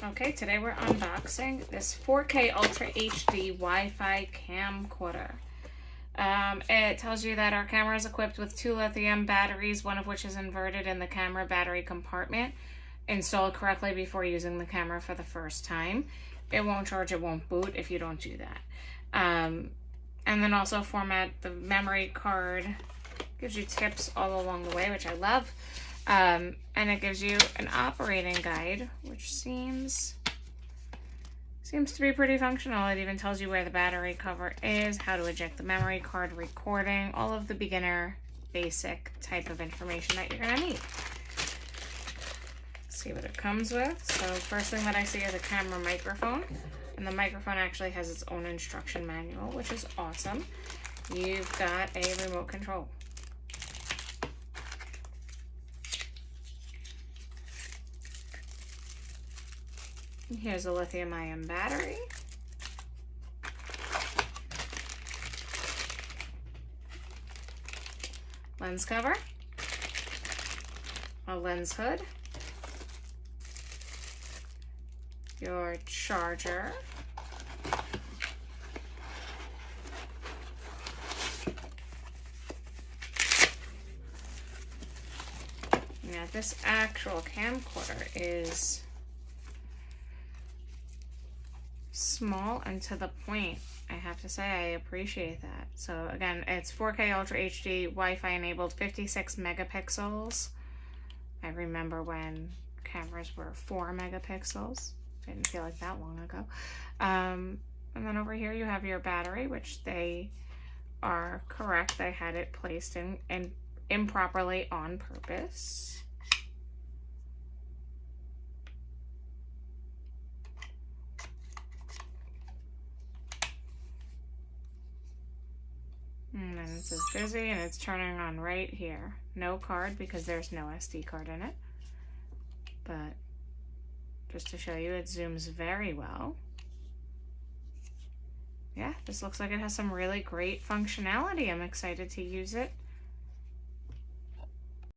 Okay, today we're unboxing this 4K Ultra HD Wi-Fi camcorder. It tells you that our camera is equipped with 2 lithium batteries, one of which is inverted in the camera battery compartment. Installed correctly before using the camera for the first time. It won't charge, it won't boot if you don't do that. And then also format the memory card. Gives you tips all along the way, which I love. And it gives you an operating guide, which seems to be pretty functional. It even tells you where the battery cover is, how to eject the memory card, recording, all of the beginner basic type of information that you're gonna need. Let's see what it comes with. So first thing that I see is a camera microphone, and the microphone actually has its own instruction manual, which is awesome. You've got a remote control. Here's a lithium-ion battery. Lens cover. A lens hood. Your charger. Now this actual camcorder is small and to the point. I have to say I appreciate that. So again, it's 4K Ultra HD Wi-Fi enabled, 56 megapixels. I remember when cameras were 4 megapixels. Didn't feel like that long ago. And then over here you have your battery, which they are correct. They had it placed in improperly on purpose. And then it says busy, and it's turning on right here. No card because there's no SD card in it. But just to show you, it zooms very well. Yeah, this looks like it has some really great functionality. I'm excited to use it.